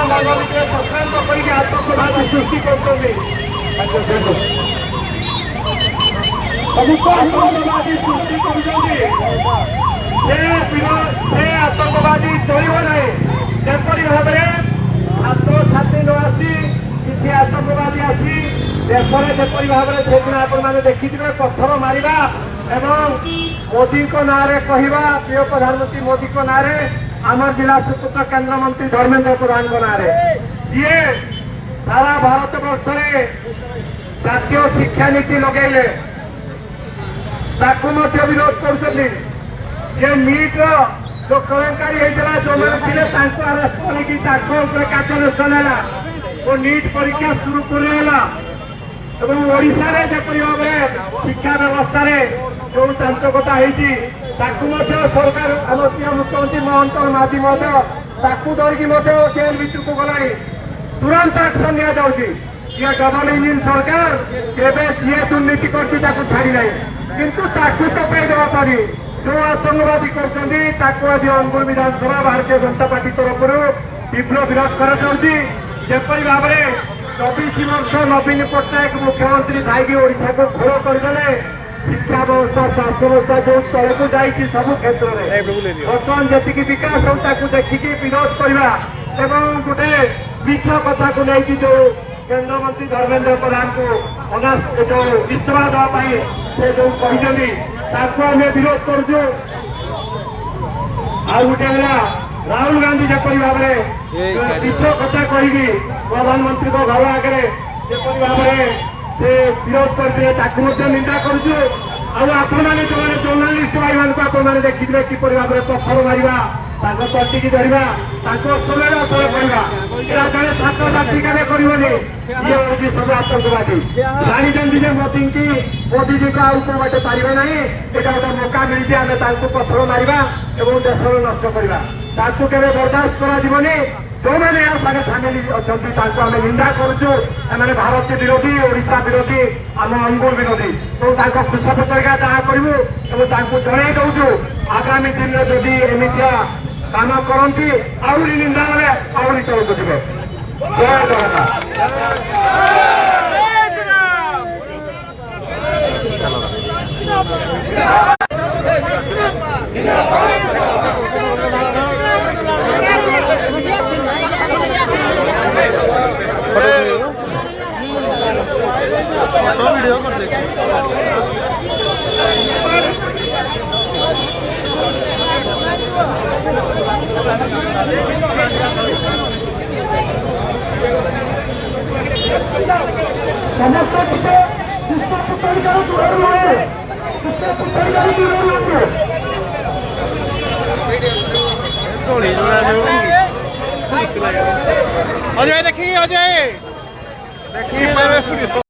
आतंकवादी सृष्टि करते आतंकवादी सृष्टि कर आतंकवादी चलो ना जपरी भाव में छात्र छात्री न आसी किसी आतंकवादी आसी देश में जपरी भाव में से आपने देखिए पत्थर मारिबा एवं मोदी को नारे कहवा प्रिय प्रधानमंत्री मोदी को नारे आमर जिला सुपुत्र केंद्र मंत्री धर्मेंद्र प्रधान को नारे ये सारा भारत वर्ष में जातीय शिक्षा नीति लगे विरोध कर नीट जो कलंकारी होता जो मैंने अरेस्ट कर कार्यानुष्ठान है नीट परीक्षा शुरू कर ओडिशा जपरी भाव में शिक्षा व्यवस्था जो चांचकता सरकार आम मुख्यमंत्री महंत माधी धरिकी जेल भितर को गला तुरंत एक्शन नि डबल इंजिन सरकार केवे जी दुर्नीति कर छाड़ी ना किंतु चपाई देवाई जो आतंकवादी कर अंगुल विधानसभा भारतीय जनता पार्टी तरफ विप्लव विरोध करपरी भाव में 24 वर्ष नवीन पट्टनायक मुख्यमंत्री थाई ओडिशा को घोर करदे शिक्षा व्यवस्था स्वास्थ्य व्यवस्था जो तले को जाइए सब क्षेत्र में बर्तमान जी विकास हो देखिकी विरोध करवा गोटे मिछ कथा को लेकिन जो केंद्र मंत्री धर्मेंद्र प्रधान को जो इस्तीफा देवाई से जो कहते आम विरोध करुचु आउटे राहुल गांधी जपरी भाव में मिछ कथा कही प्रधानमंत्री को घर आगे जपरी भाव में से विरोध करते निंदा करुचु आपने जो जर्नालीस्ट भाई मान देखिए किपर भाव में पत्थर मारिबा तटिकी धरवा सोलह तले पड़ा जड़े छात्र छात्री करनी ये हूँ सब आतंकवादी जानते मोदी की मोदी जी को आगे बाटे पारे ना यहाँ गोटे मौका मिलती आम पत्थर मारिबा और देश नष्ट करवा के बर्दाश्त कर जो मैंने सागे सामिल अच्छा आम निंदा करुचु एम भारत विरोधी ओडिशा विरोधी आम अंगुल विरोधी तो खुश पत्रिका जहाँ करूँ जन दौचु आगामी दिन में जदि एमतिया काम करती आहरी निंदा आहरी तौक जी जय समस्त अजय देखिए अजय देखिए